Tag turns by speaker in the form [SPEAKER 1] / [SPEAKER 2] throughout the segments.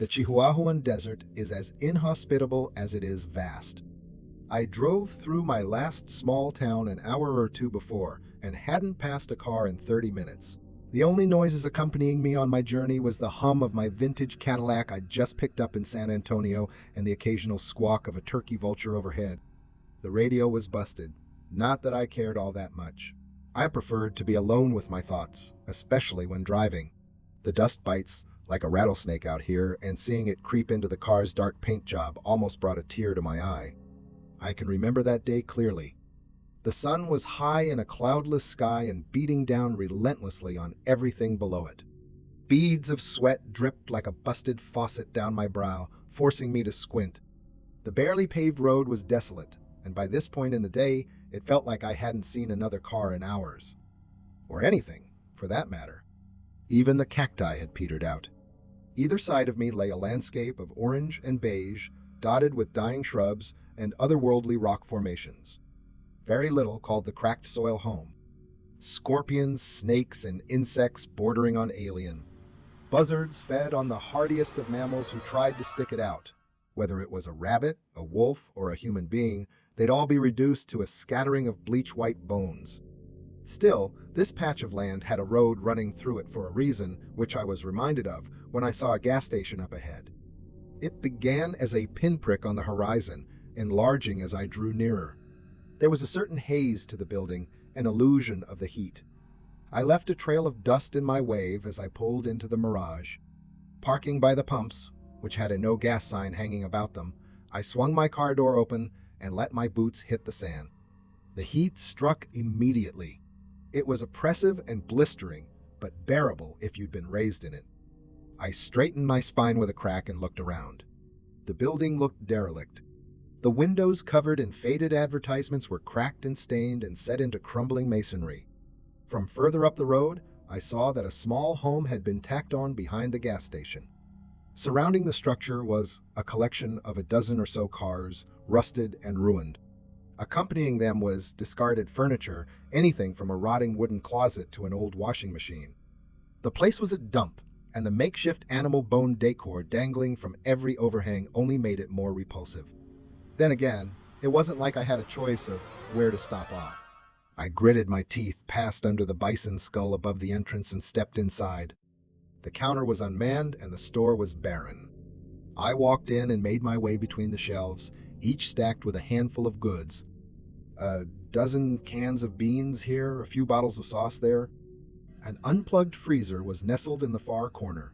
[SPEAKER 1] The Chihuahuan desert is as inhospitable as it is vast. I drove through my last small town an hour or two before and hadn't passed a car in 30 minutes. The only noises accompanying me on my journey was the hum of my vintage Cadillac I'd just picked up in San Antonio and the occasional squawk of a turkey vulture overhead. The radio was busted. Not that I cared all that much. I preferred to be alone with my thoughts, especially when driving. The dust bites like a rattlesnake out here, and seeing it creep into the car's dark paint job almost brought a tear to my eye. I can remember that day clearly. The sun was high in a cloudless sky and beating down relentlessly on everything below it. Beads of sweat dripped like a busted faucet down my brow, forcing me to squint. The barely paved road was desolate, and by this point in the day, it felt like I hadn't seen another car in hours. Or anything, for that matter. Even the cacti had petered out. Either side of me lay a landscape of orange and beige, dotted with dying shrubs and otherworldly rock formations. Very little called the cracked soil home. Scorpions, snakes, and insects bordering on alien. Buzzards fed on the hardiest of mammals who tried to stick it out. Whether it was a rabbit, a wolf, or a human being, they'd all be reduced to a scattering of bleach-white bones. Still, this patch of land had a road running through it for a reason, which I was reminded of when I saw a gas station up ahead. It began as a pinprick on the horizon, enlarging as I drew nearer. There was a certain haze to the building, an illusion of the heat. I left a trail of dust in my wave as I pulled into the mirage. Parking by the pumps, which had a no gas sign hanging about them, I swung my car door open and let my boots hit the sand. The heat struck immediately. It was oppressive and blistering, but bearable if you'd been raised in it. I straightened my spine with a crack and looked around. The building looked derelict. The windows covered in faded advertisements were cracked and stained and set into crumbling masonry. From further up the road, I saw that a small home had been tacked on behind the gas station. Surrounding the structure was a collection of a dozen or so cars, rusted and ruined. Accompanying them was discarded furniture, anything from a rotting wooden closet to an old washing machine. The place was a dump, and the makeshift animal bone decor dangling from every overhang only made it more repulsive. Then again, it wasn't like I had a choice of where to stop off. I gritted my teeth, passed under the bison skull above the entrance, and stepped inside. The counter was unmanned and the store was barren. I walked in and made my way between the shelves, each stacked with a handful of goods. A dozen cans of beans here, a few bottles of sauce there. An unplugged freezer was nestled in the far corner.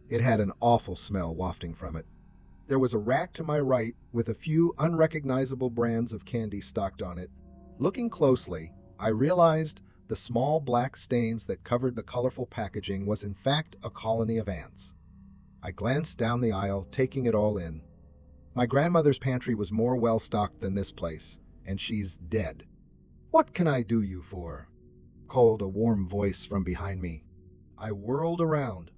[SPEAKER 1] It had an awful smell wafting from it. There was a rack to my right with a few unrecognizable brands of candy stocked on it. Looking closely, I realized the small black stains that covered the colorful packaging was in fact a colony of ants. I glanced down the aisle, taking it all in. My grandmother's pantry was more well-stocked than this place, and she's dead. "What can I do you for?" called a warm voice from behind me. I whirled around.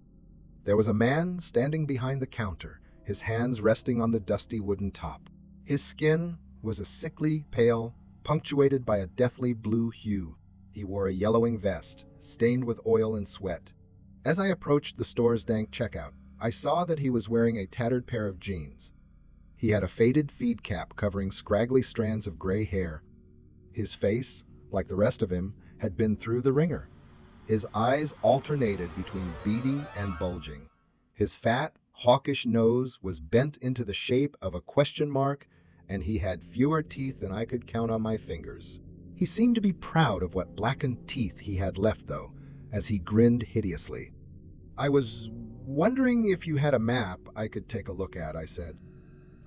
[SPEAKER 1] There was a man standing behind the counter, his hands resting on the dusty wooden top. His skin was a sickly pale, punctuated by a deathly blue hue. He wore a yellowing vest, stained with oil and sweat. As I approached the store's dank checkout, I saw that he was wearing a tattered pair of jeans. He had a faded feed cap covering scraggly strands of gray hair. His face, like the rest of him, had been through the ringer. His eyes alternated between beady and bulging. His fat, hawkish nose was bent into the shape of a question mark, and he had fewer teeth than I could count on my fingers. He seemed to be proud of what blackened teeth he had left, though, as he grinned hideously. "I was wondering if you had a map I could take a look at," I said.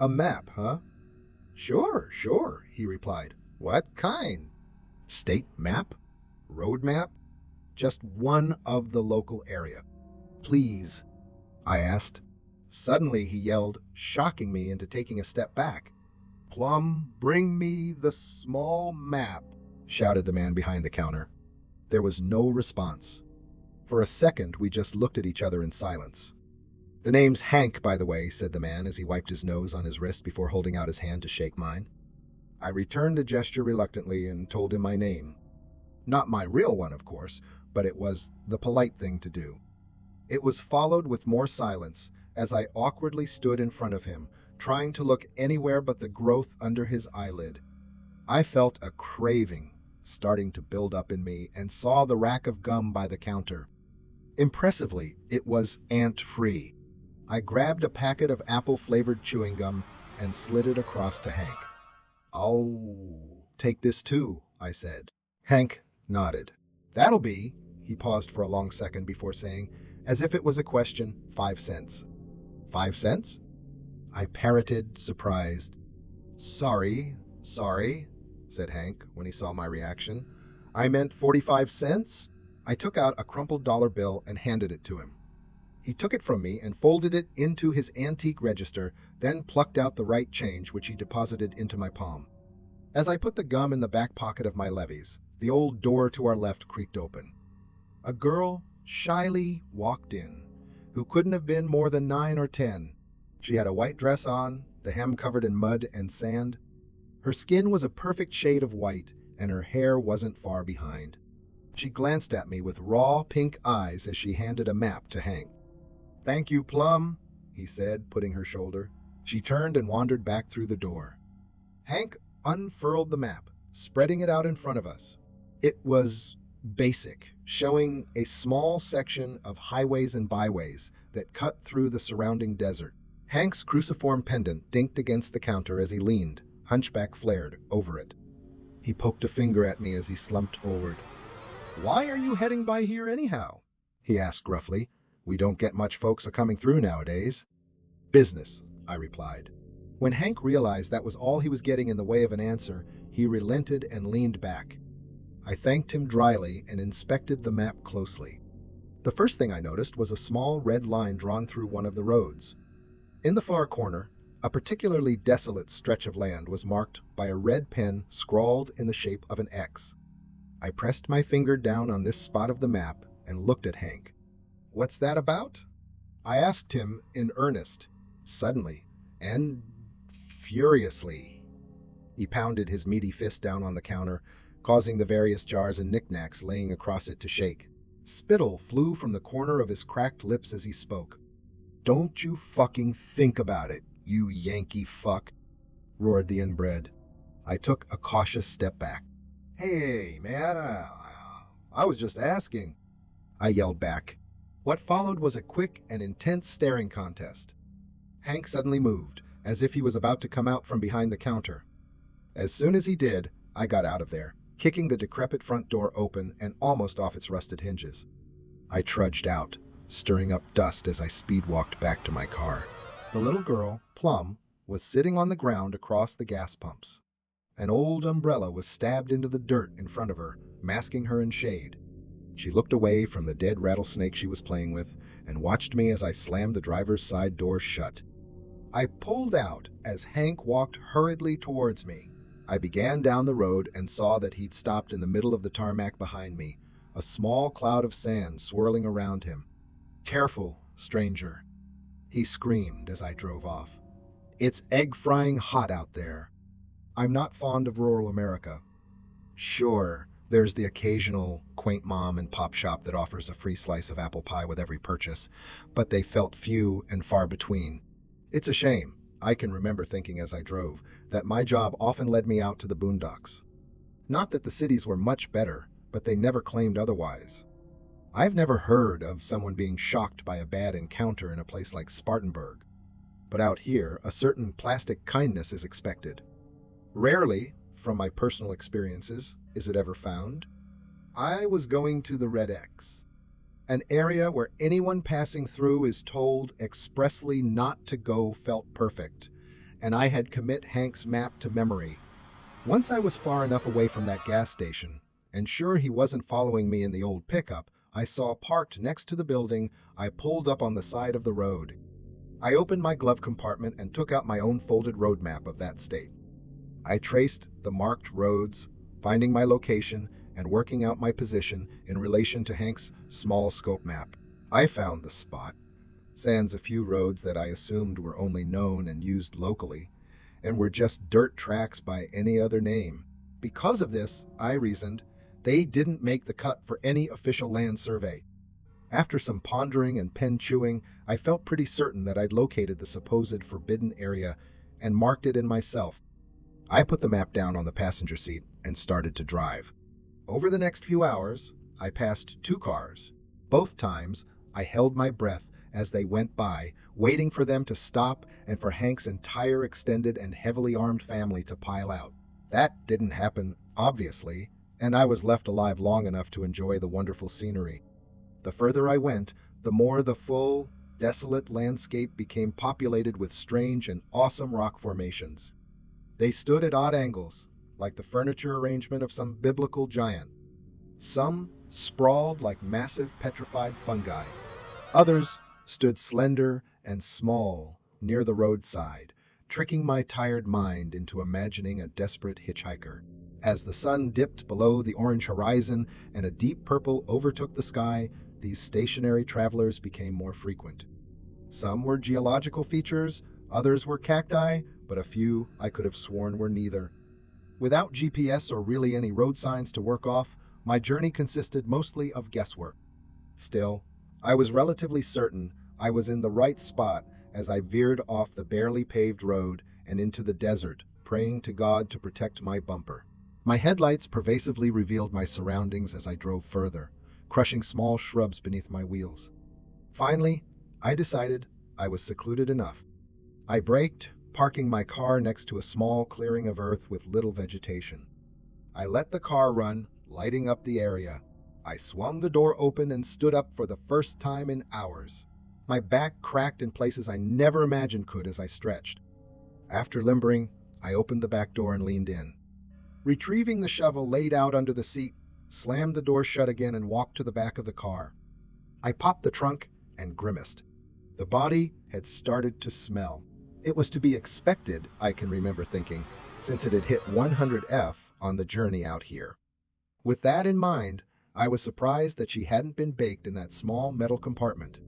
[SPEAKER 1] "A map, huh?" Sure, he replied. "What kind?" "State map? Road map? Just one of the local area." "Please," I asked. Suddenly he yelled, shocking me into taking a step back. "Plum, bring me the small map," shouted the man behind the counter. There was no response. For a second, we just looked at each other in silence. "The name's Hank, by the way," said the man as he wiped his nose on his wrist before holding out his hand to shake mine. I returned the gesture reluctantly and told him my name. Not my real one, of course, but it was the polite thing to do. It was followed with more silence, as I awkwardly stood in front of him, trying to look anywhere but the growth under his eyelid. I felt a craving starting to build up in me and saw the rack of gum by the counter. Impressively, it was ant-free. I grabbed a packet of apple-flavored chewing gum and slid it across to Hank. "I'll take this too," I said. Hank nodded. "That'll be," he paused for a long second before saying, as if it was a question, 5 cents. 5 cents? I parroted, surprised. Sorry, said Hank when he saw my reaction. "I meant 45 cents? I took out a crumpled dollar bill and handed it to him. He took it from me and folded it into his antique register, then plucked out the right change, which he deposited into my palm. As I put the gum in the back pocket of my levies, the old door to our left creaked open. A girl shyly walked in, who couldn't have been more than 9 or 10. She had a white dress on, the hem covered in mud and sand. Her skin was a perfect shade of white, and her hair wasn't far behind. She glanced at me with raw pink eyes as she handed a map to Hank. "Thank you, Plum," he said, putting her shoulder. She turned and wandered back through the door. Hank unfurled the map, spreading it out in front of us. It was basic, showing a small section of highways and byways that cut through the surrounding desert. Hank's cruciform pendant dinked against the counter as he leaned, hunchback flared, over it. He poked a finger at me as he slumped forward. "Why are you heading by here anyhow?" he asked gruffly. "We don't get much folks a-coming through nowadays." "Business," I replied. When Hank realized that was all he was getting in the way of an answer, he relented and leaned back. I thanked him dryly and inspected the map closely. The first thing I noticed was a small red line drawn through one of the roads. In the far corner, a particularly desolate stretch of land was marked by a red pen scrawled in the shape of an X. I pressed my finger down on this spot of the map and looked at Hank. "What's that about?" I asked him in earnest. Suddenly, and furiously, he pounded his meaty fist down on the counter, causing the various jars and knickknacks laying across it to shake. Spittle flew from the corner of his cracked lips as he spoke. "Don't you fucking think about it, you Yankee fuck," roared the inbred. I took a cautious step back. "Hey, man, I was just asking," I yelled back. What followed was a quick and intense staring contest. Hank suddenly moved, as if he was about to come out from behind the counter. As soon as he did, I got out of there, kicking the decrepit front door open and almost off its rusted hinges. I trudged out, stirring up dust as I speed-walked back to my car. The little girl, Plum, was sitting on the ground across the gas pumps. An old umbrella was stabbed into the dirt in front of her, masking her in shade. She looked away from the dead rattlesnake she was playing with and watched me as I slammed the driver's side door shut. I pulled out as Hank walked hurriedly towards me. I began down the road and saw that he'd stopped in the middle of the tarmac behind me, a small cloud of sand swirling around him. "Careful, stranger," he screamed as I drove off. "It's egg-frying hot out there." I'm not fond of rural America. Sure, there's the occasional quaint mom and pop shop that offers a free slice of apple pie with every purchase, but they felt few and far between. It's a shame, I can remember thinking as I drove, that my job often led me out to the boondocks. Not that the cities were much better, but they never claimed otherwise. I've never heard of someone being shocked by a bad encounter in a place like Spartanburg. But out here, a certain plastic kindness is expected. Rarely, from my personal experiences, is it ever found. I was going to the Red X, an area where anyone passing through is told expressly not to go felt perfect, and I had commit Hank's map to memory. Once I was far enough away from that gas station, and sure he wasn't following me in the old pickup, I saw parked next to the building. I pulled up on the side of the road. I opened my glove compartment and took out my own folded road map of that state. I traced the marked roads, finding my location and working out my position in relation to Hank's small scope map. I found the spot, sans a few roads that I assumed were only known and used locally, and were just dirt tracks by any other name. Because of this, I reasoned, they didn't make the cut for any official land survey. After some pondering and pen chewing, I felt pretty certain that I'd located the supposed forbidden area and marked it in myself. I put the map down on the passenger seat and started to drive. Over the next few hours, I passed two cars. Both times, I held my breath as they went by, waiting for them to stop and for Hank's entire extended and heavily armed family to pile out. That didn't happen, obviously, and I was left alive long enough to enjoy the wonderful scenery. The further I went, the more the full, desolate landscape became populated with strange and awesome rock formations. They stood at odd angles, like the furniture arrangement of some biblical giant. Some sprawled like massive petrified fungi. Others stood slender and small near the roadside, tricking my tired mind into imagining a desperate hitchhiker. As the sun dipped below the orange horizon and a deep purple overtook the sky, these stationary travelers became more frequent. Some were geological features, others were cacti, but a few I could have sworn were neither. Without GPS or really any road signs to work off, my journey consisted mostly of guesswork. Still, I was relatively certain I was in the right spot as I veered off the barely paved road and into the desert, praying to God to protect my bumper. My headlights pervasively revealed my surroundings as I drove further, crushing small shrubs beneath my wheels. Finally, I decided I was secluded enough. I braked, parking my car next to a small clearing of earth with little vegetation. I let the car run, lighting up the area. I swung the door open and stood up for the first time in hours. My back cracked in places I never imagined could as I stretched. After limbering, I opened the back door and leaned in. Retrieving the shovel laid out under the seat, slammed the door shut again and walked to the back of the car. I popped the trunk and grimaced. The body had started to smell. It was to be expected, I can remember thinking, since it had hit 100F on the journey out here. With that in mind, I was surprised that she hadn't been baked in that small metal compartment.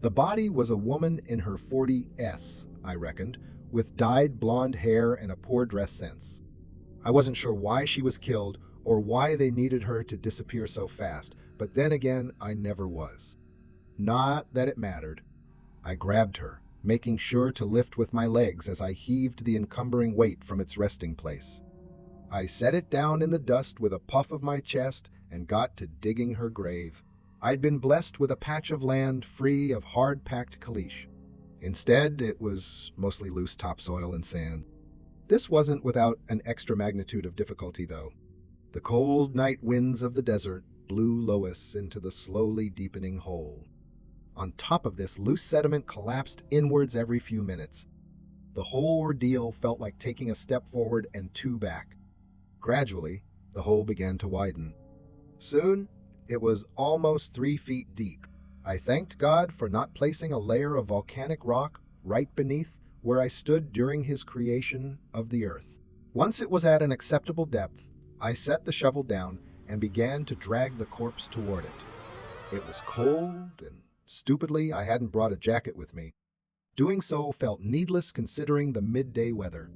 [SPEAKER 1] The body was a woman in her 40s, I reckoned, with dyed blonde hair and a poor dress sense. I wasn't sure why she was killed or why they needed her to disappear so fast, but then again, I never was. Not that it mattered. I grabbed her, making sure to lift with my legs as I heaved the encumbering weight from its resting place. I set it down in the dust with a puff of my chest and got to digging her grave. I'd been blessed with a patch of land free of hard-packed caliche. Instead, it was mostly loose topsoil and sand. This wasn't without an extra magnitude of difficulty, though. The cold night winds of the desert blew Lois into the slowly deepening hole. On top of this, loose sediment collapsed inwards every few minutes. The whole ordeal felt like taking a step forward and two back. Gradually, the hole began to widen. Soon, it was almost 3 feet deep. I thanked God for not placing a layer of volcanic rock right beneath where I stood during his creation of the earth. Once it was at an acceptable depth, I set the shovel down and began to drag the corpse toward it. It was cold, and stupidly, I hadn't brought a jacket with me. Doing so felt needless considering the midday weather.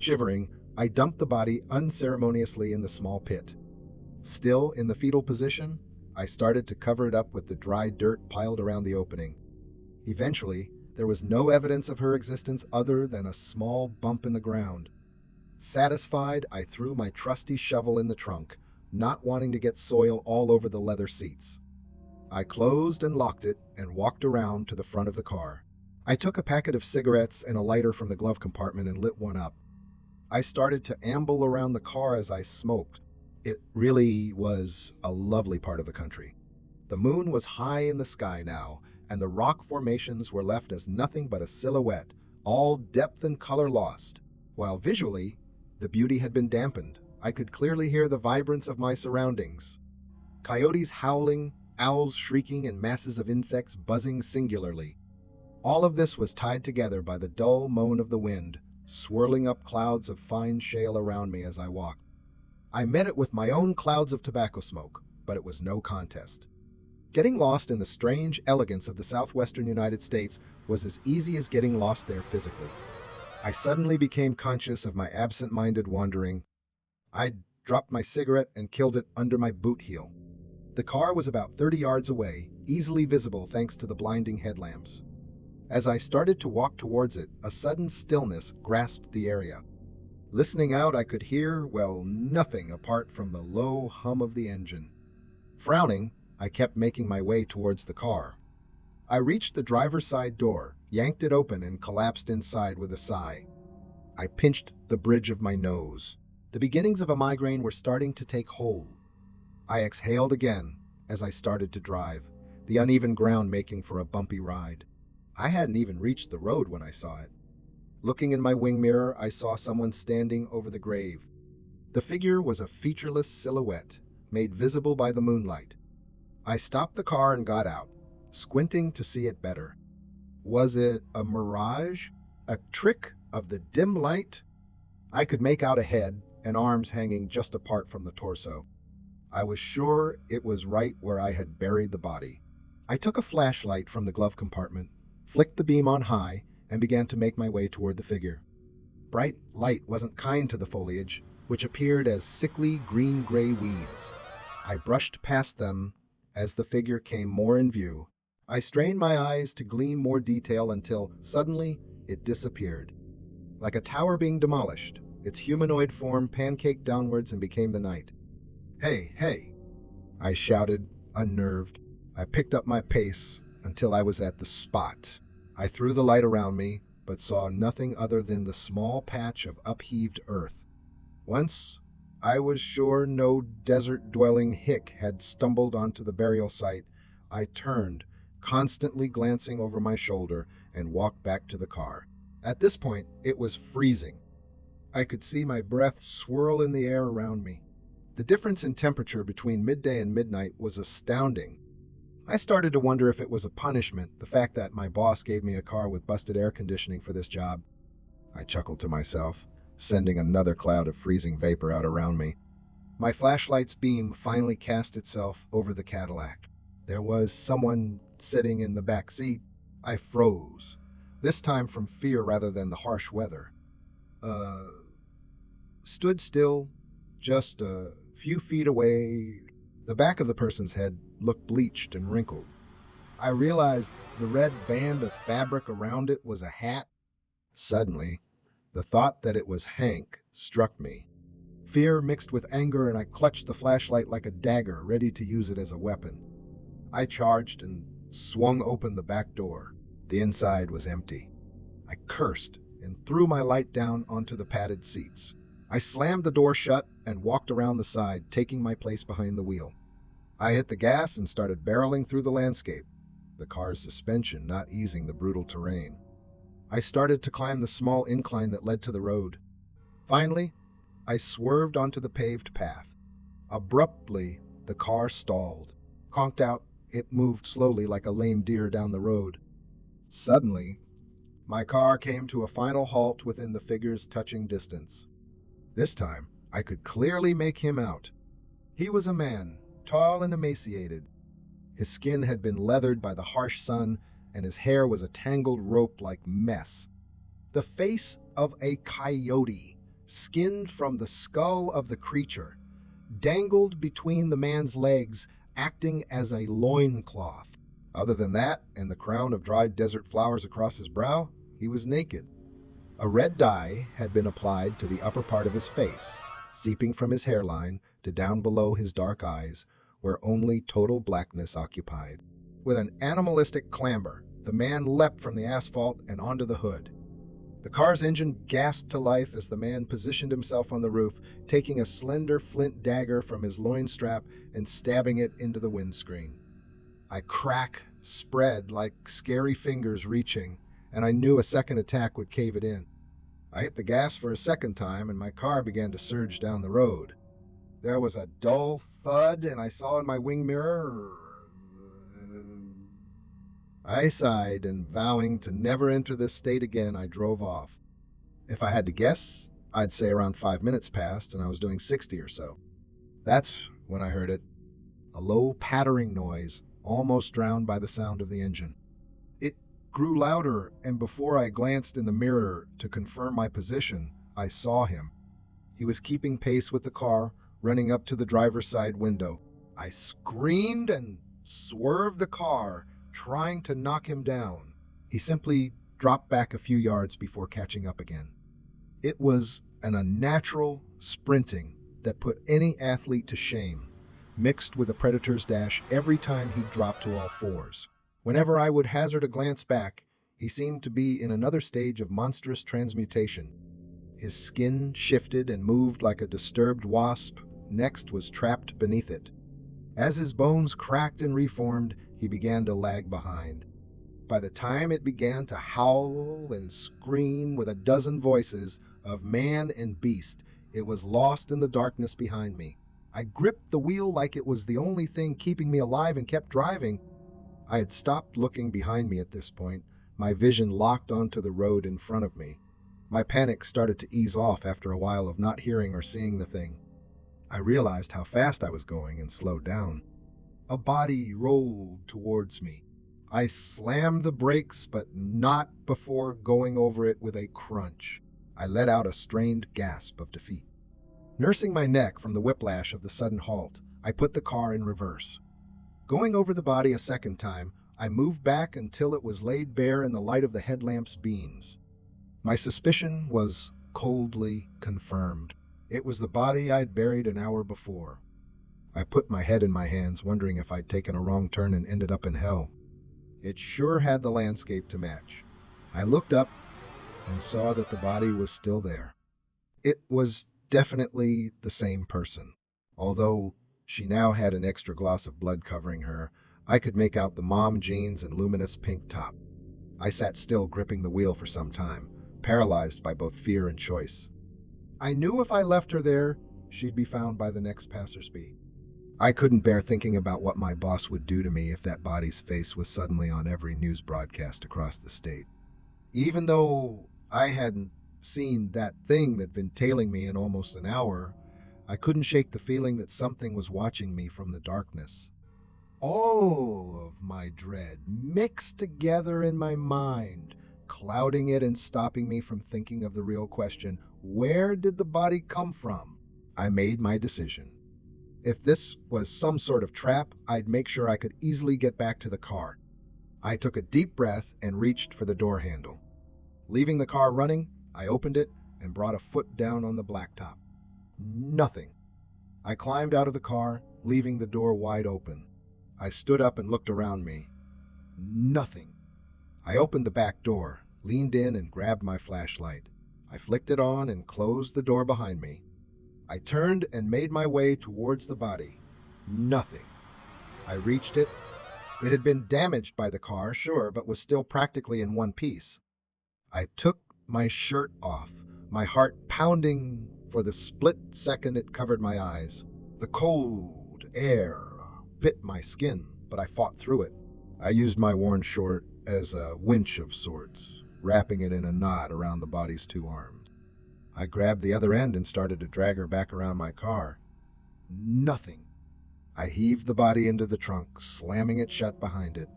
[SPEAKER 1] Shivering, I dumped the body unceremoniously in the small pit. Still in the fetal position, I started to cover it up with the dry dirt piled around the opening. Eventually, there was no evidence of her existence other than a small bump in the ground. Satisfied, I threw my trusty shovel in the trunk, not wanting to get soil all over the leather seats. I closed and locked it and walked around to the front of the car. I took a packet of cigarettes and a lighter from the glove compartment and lit one up. I started to amble around the car as I smoked. It really was a lovely part of the country. The moon was high in the sky now, and the rock formations were left as nothing but a silhouette, all depth and color lost. While visually, the beauty had been dampened, I could clearly hear the vibrance of my surroundings. Coyotes howling, owls shrieking, and masses of insects buzzing singularly. All of this was tied together by the dull moan of the wind, swirling up clouds of fine shale around me as I walked. I met it with my own clouds of tobacco smoke, but it was no contest. Getting lost in the strange elegance of the southwestern United States was as easy as getting lost there physically. I suddenly became conscious of my absent-minded wandering. I'd dropped my cigarette and killed it under my boot heel. The car was about 30 yards away, easily visible thanks to the blinding headlamps. As I started to walk towards it, a sudden stillness grasped the area. Listening out, I could hear, well, nothing apart from the low hum of the engine. Frowning, I kept making my way towards the car. I reached the driver's side door, yanked it open, and collapsed inside with a sigh. I pinched the bridge of my nose. The beginnings of a migraine were starting to take hold. I exhaled again as I started to drive, the uneven ground making for a bumpy ride. I hadn't even reached the road when I saw it. Looking in my wing mirror, I saw someone standing over the grave. The figure was a featureless silhouette, made visible by the moonlight. I stopped the car and got out, squinting to see it better. Was it a mirage? A trick of the dim light? I could make out a head and arms hanging just apart from the torso. I was sure it was right where I had buried the body. I took a flashlight from the glove compartment, flicked the beam on high, and began to make my way toward the figure. Bright light wasn't kind to the foliage, which appeared as sickly green-gray weeds. I brushed past them as the figure came more in view. I strained my eyes to glean more detail until, suddenly, it disappeared. Like a tower being demolished, its humanoid form pancaked downwards and became the night. "Hey, hey!" I shouted, unnerved. I picked up my pace until I was at the spot. I threw the light around me, but saw nothing other than the small patch of upheaved earth. Once, I was sure no desert-dwelling hick had stumbled onto the burial site. I turned, constantly glancing over my shoulder, and walked back to the car. At this point, it was freezing. I could see my breath swirl in the air around me. The difference in temperature between midday and midnight was astounding. I started to wonder if it was a punishment, the fact that my boss gave me a car with busted air conditioning for this job. I chuckled to myself, sending another cloud of freezing vapor out around me. My flashlight's beam finally cast itself over the Cadillac. There was someone sitting in the back seat. I froze, this time from fear rather than the harsh weather. Stood still, just a few feet away. The back of the person's head looked bleached and wrinkled. I realized the red band of fabric around it was a hat. Suddenly, the thought that it was Hank struck me. Fear mixed with anger, and I clutched the flashlight like a dagger, ready to use it as a weapon. I charged and swung open the back door. The inside was empty. I cursed and threw my light down onto the padded seats. I slammed the door shut and walked around the side, taking my place behind the wheel. I hit the gas and started barreling through the landscape, the car's suspension not easing the brutal terrain. I started to climb the small incline that led to the road. Finally, I swerved onto the paved path. Abruptly, the car stalled. Conked out, it moved slowly like a lame deer down the road. Suddenly, my car came to a final halt within the figure's touching distance. This time, I could clearly make him out. He was a man, tall and emaciated. His skin had been leathered by the harsh sun, and his hair was a tangled rope-like mess. The face of a coyote, skinned from the skull of the creature, dangled between the man's legs, acting as a loincloth. Other than that, and the crown of dried desert flowers across his brow, he was naked. A red dye had been applied to the upper part of his face, seeping from his hairline to down below his dark eyes, where only total blackness occupied. With an animalistic clamber, the man leapt from the asphalt and onto the hood. The car's engine gasped to life as the man positioned himself on the roof, taking a slender flint dagger from his loin strap and stabbing it into the windscreen. A crack spread like scary fingers reaching, and I knew a second attack would cave it in. I hit the gas for a second time, and my car began to surge down the road. There was a dull thud, and I saw in my wing mirror. I sighed, and vowing to never enter this state again, I drove off. If I had to guess, I'd say around 5 minutes passed, and I was doing 60 or so. That's when I heard it. A low pattering noise, almost drowned by the sound of the engine. It grew louder, and before I glanced in the mirror to confirm my position, I saw him. He was keeping pace with the car, running up to the driver's side window. I screamed and swerved the car, trying to knock him down. He simply dropped back a few yards before catching up again. It was an unnatural sprinting that put any athlete to shame, mixed with a predator's dash every time he dropped to all fours. Whenever I would hazard a glance back, he seemed to be in another stage of monstrous transmutation. His skin shifted and moved like a disturbed wasp, next was trapped beneath it. As his bones cracked and reformed, he began to lag behind. By the time it began to howl and scream with a dozen voices of man and beast, it was lost in the darkness behind me. I gripped the wheel like it was the only thing keeping me alive and kept driving. I had stopped looking behind me at this point, my vision locked onto the road in front of me. My panic started to ease off after a while of not hearing or seeing the thing. I realized how fast I was going and slowed down. A body rolled towards me. I slammed the brakes, but not before going over it with a crunch. I let out a strained gasp of defeat. Nursing my neck from the whiplash of the sudden halt, I put the car in reverse. Going over the body a second time, I moved back until it was laid bare in the light of the headlamp's beams. My suspicion was coldly confirmed. It was the body I'd buried an hour before. I put my head in my hands, wondering if I'd taken a wrong turn and ended up in hell. It sure had the landscape to match. I looked up and saw that the body was still there. It was definitely the same person. Although she now had an extra gloss of blood covering her, I could make out the mom jeans and luminous pink top. I sat still, gripping the wheel for some time, paralyzed by both fear and choice. I knew if I left her there, she'd be found by the next passersby. I couldn't bear thinking about what my boss would do to me if that body's face was suddenly on every news broadcast across the state. Even though I hadn't seen that thing that'd been tailing me in almost an hour, I couldn't shake the feeling that something was watching me from the darkness. All of my dread mixed together in my mind, clouding it and stopping me from thinking of the real question, where did the body come from? I made my decision. If this was some sort of trap, I'd make sure I could easily get back to the car. I took a deep breath and reached for the door handle. Leaving the car running, I opened it and brought a foot down on the blacktop. Nothing. I climbed out of the car, leaving the door wide open. I stood up and looked around me. Nothing. I opened the back door, leaned in and grabbed my flashlight. I flicked it on and closed the door behind me. I turned and made my way towards the body. Nothing. I reached it. It had been damaged by the car, sure, but was still practically in one piece. I took my shirt off, my heart pounding for the split second it covered my eyes. The cold air bit my skin, but I fought through it. I used my worn short as a winch of sorts, wrapping it in a knot around the body's two arms. I grabbed the other end and started to drag her back around my car. Nothing. I heaved the body into the trunk, slamming it shut behind it.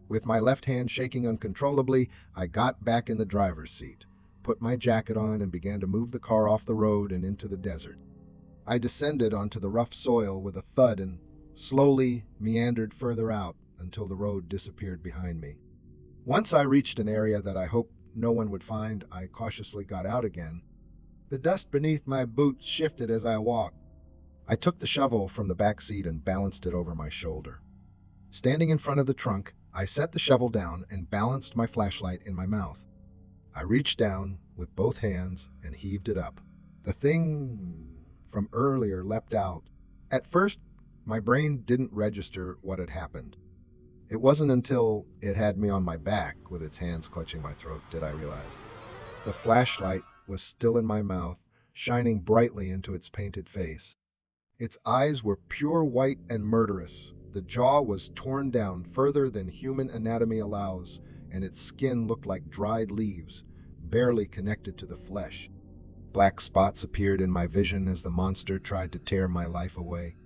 [SPEAKER 1] With my left hand shaking uncontrollably, I got back in the driver's seat, put my jacket on, and began to move the car off the road and into the desert. I descended onto the rough soil with a thud and slowly meandered further out until the road disappeared behind me. Once I reached an area that I hoped no one would find, I cautiously got out again. The dust beneath my boots shifted as I walked. I took the shovel from the back seat and balanced it over my shoulder. Standing in front of the trunk, I set the shovel down and balanced my flashlight in my mouth. I reached down with both hands and heaved it up. The thing from earlier leapt out. At first, my brain didn't register what had happened. It wasn't until it had me on my back with its hands clutching my throat did I realize. The flashlight was still in my mouth, shining brightly into its painted face. Its eyes were pure white and murderous. The jaw was torn down further than human anatomy allows, and its skin looked like dried leaves, barely connected to the flesh. Black spots appeared in my vision as the monster tried to tear my life away.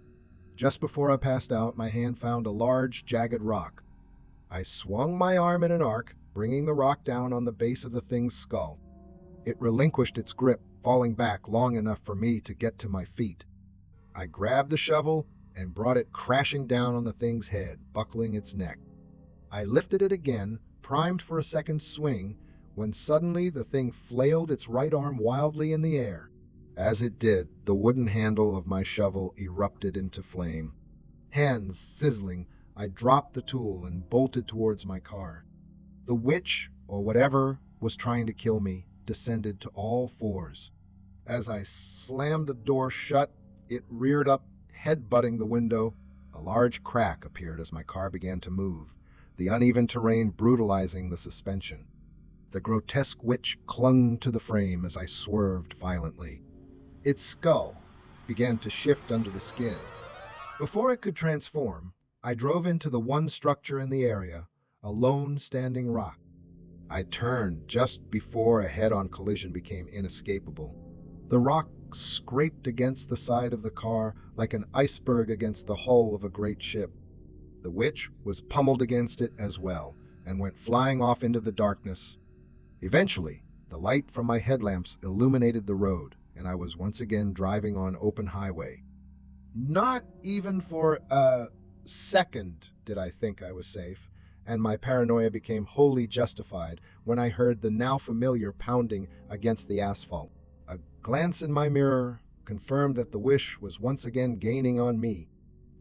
[SPEAKER 1] Just before I passed out, my hand found a large, jagged rock. I swung my arm in an arc, bringing the rock down on the base of the thing's skull. It relinquished its grip, falling back long enough for me to get to my feet. I grabbed the shovel and brought it crashing down on the thing's head, buckling its neck. I lifted it again, primed for a second swing, when suddenly the thing flailed its right arm wildly in the air. As it did, the wooden handle of my shovel erupted into flame. Hands sizzling, I dropped the tool and bolted towards my car. The witch, or whatever was trying to kill me, descended to all fours. As I slammed the door shut, it reared up, head-butting the window. A large crack appeared as my car began to move, the uneven terrain brutalizing the suspension. The grotesque witch clung to the frame as I swerved violently. Its skull began to shift under the skin. Before it could transform, I drove into the one structure in the area, a lone standing rock. I turned just before a head-on collision became inescapable. The rock scraped against the side of the car like an iceberg against the hull of a great ship. The witch was pummeled against it as well and went flying off into the darkness. Eventually, the light from my headlamps illuminated the road, and I was once again driving on open highway. Not even for a second did I think I was safe, and my paranoia became wholly justified when I heard the now familiar pounding against the asphalt. A glance in my mirror confirmed that the wish was once again gaining on me.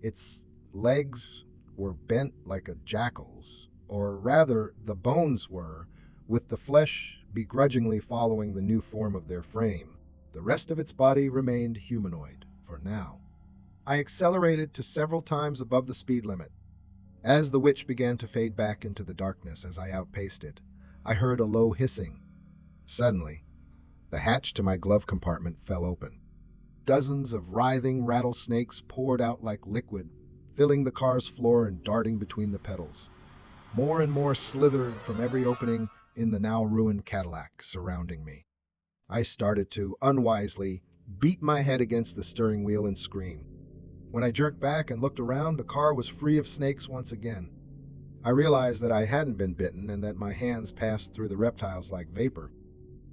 [SPEAKER 1] Its legs were bent like a jackal's, or rather, the bones were, with the flesh begrudgingly following the new form of their frame. The rest of its body remained humanoid, for now. I accelerated to several times above the speed limit. As the witch began to fade back into the darkness as I outpaced it, I heard a low hissing. Suddenly, the hatch to my glove compartment fell open. Dozens of writhing rattlesnakes poured out like liquid, filling the car's floor and darting between the pedals. More and more slithered from every opening in the now ruined Cadillac surrounding me. I started to, unwisely, beat my head against the steering wheel and scream. When I jerked back and looked around, the car was free of snakes once again. I realized that I hadn't been bitten and that my hands passed through the reptiles like vapor.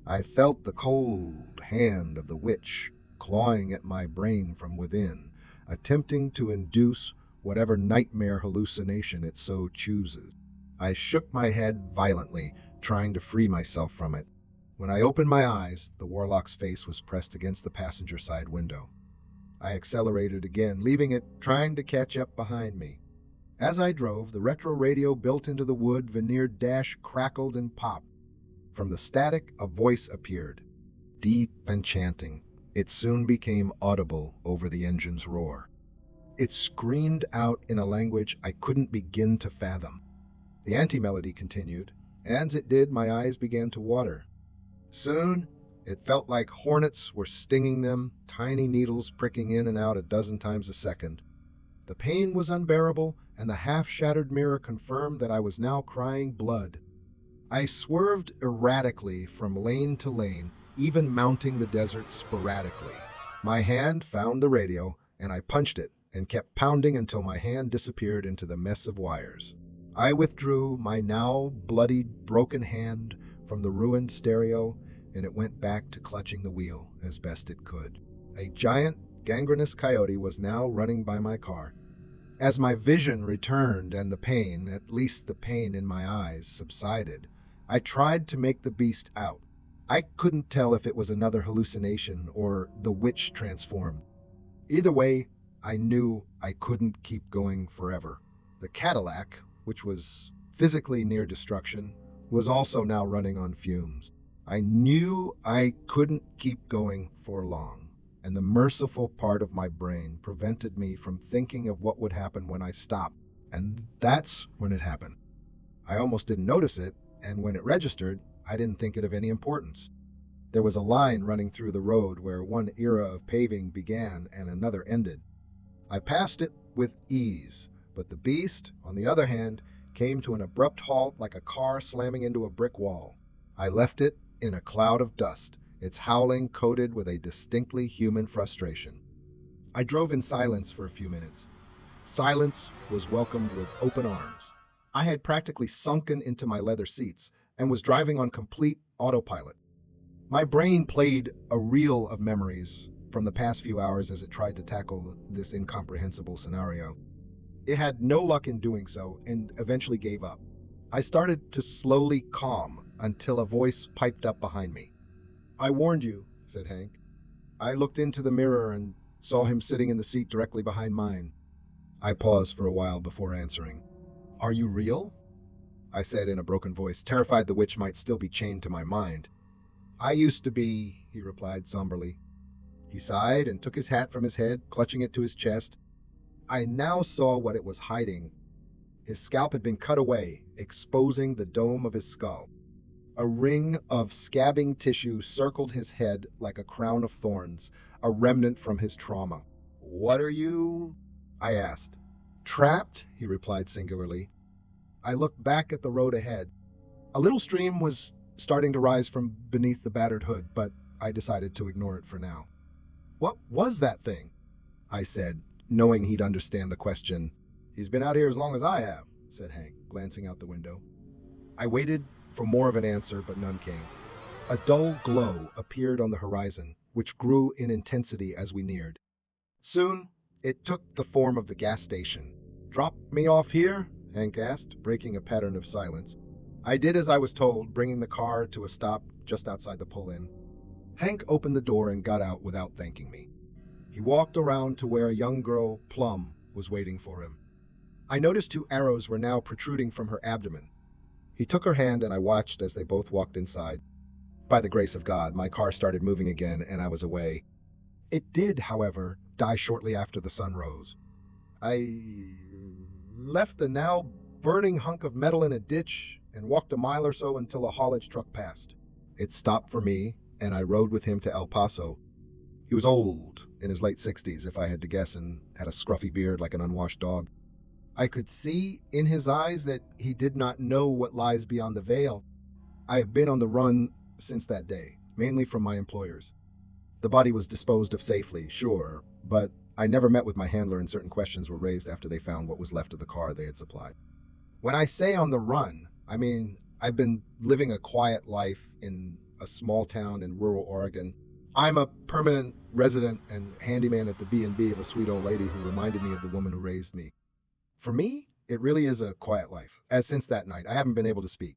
[SPEAKER 1] I felt the cold hand of the witch clawing at my brain from within, attempting to induce whatever nightmare hallucination it so chooses. I shook my head violently, trying to free myself from it. When I opened my eyes, the warlock's face was pressed against the passenger side window. I accelerated again, leaving it, trying to catch up behind me. As I drove, the retro radio built into the wood veneered dash crackled and popped. From the static, a voice appeared, deep and chanting. It soon became audible over the engine's roar. It screamed out in a language I couldn't begin to fathom. The anti-melody continued, and as it did, my eyes began to water. Soon, it felt like hornets were stinging them, tiny needles pricking in and out a dozen times a second. The pain was unbearable, and the half-shattered mirror confirmed that I was now crying blood. I swerved erratically from lane to lane, even mounting the desert sporadically. My hand found the radio, and I punched it and kept pounding until my hand disappeared into the mess of wires. I withdrew my now bloodied, broken hand from the ruined stereo, and it went back to clutching the wheel as best it could. A giant, gangrenous coyote was now running by my car. As my vision returned and the pain, at least the pain in my eyes, subsided, I tried to make the beast out. I couldn't tell if it was another hallucination or the witch transformed. Either way, I knew I couldn't keep going forever. The Cadillac, which was physically near destruction, was also now running on fumes. I knew I couldn't keep going for long, and the merciful part of my brain prevented me from thinking of what would happen when I stopped. And that's when it happened. I almost didn't notice it, and when it registered, I didn't think it of any importance. There was a line running through the road where one era of paving began and another ended. I passed it with ease, but the beast, on the other hand, came to an abrupt halt like a car slamming into a brick wall. I left it in a cloud of dust, its howling coated with a distinctly human frustration. I drove in silence for a few minutes. Silence was welcomed with open arms. I had practically sunken into my leather seats and was driving on complete autopilot. My brain played a reel of memories, from the past few hours as it tried to tackle this incomprehensible scenario. It had no luck in doing so and eventually gave up. I started to slowly calm until a voice piped up behind me. "I warned you," said Hank. I looked into the mirror and saw him sitting in the seat directly behind mine. I paused for a while before answering. "Are you real?" I said in a broken voice, terrified the witch might still be chained to my mind. "I used to be," he replied somberly. He sighed and took his hat from his head, clutching it to his chest. I now saw what it was hiding. His scalp had been cut away, exposing the dome of his skull. A ring of scabbing tissue circled his head like a crown of thorns, a remnant from his trauma. "What are you?" I asked. "Trapped," he replied singularly. I looked back at the road ahead. A little stream was starting to rise from beneath the battered hood, but I decided to ignore it for now. "What was that thing?" I said, knowing he'd understand the question. "He's been out here as long as I have," said Hank, glancing out the window. I waited for more of an answer, but none came. A dull glow appeared on the horizon, which grew in intensity as we neared. Soon, it took the form of the gas station. "Drop me off here?" Hank asked, breaking a pattern of silence. I did as I was told, bringing the car to a stop just outside the pull-in. Hank opened the door and got out without thanking me. He walked around to where a young girl, Plum, was waiting for him. I noticed 2 arrows were now protruding from her abdomen. He took her hand and I watched as they both walked inside. By the grace of God, my car started moving again and I was away. It did, however, die shortly after the sun rose. I left the now burning hunk of metal in a ditch and walked a mile or so until a haulage truck passed. It stopped for me and I rode with him to El Paso. He was old, in his late 60s if I had to guess, and had a scruffy beard like an unwashed dog. I could see in his eyes that he did not know what lies beyond the veil. I have been on the run since that day, mainly from my employers. The body was disposed of safely, sure, but I never met with my handler and certain questions were raised after they found what was left of the car they had supplied. When I say on the run, I mean I've been living a quiet life in a small town in rural Oregon. I'm a permanent resident and handyman at the B&B of a sweet old lady who reminded me of the woman who raised me. For me, it really is a quiet life, as since that night I haven't been able to speak.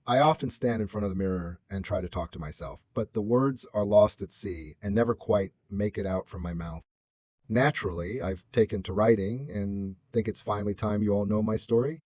[SPEAKER 1] I often stand in front of the mirror and try to talk to myself, but the words are lost at sea and never quite make it out from my mouth. Naturally, I've taken to writing and think it's finally time you all know my story.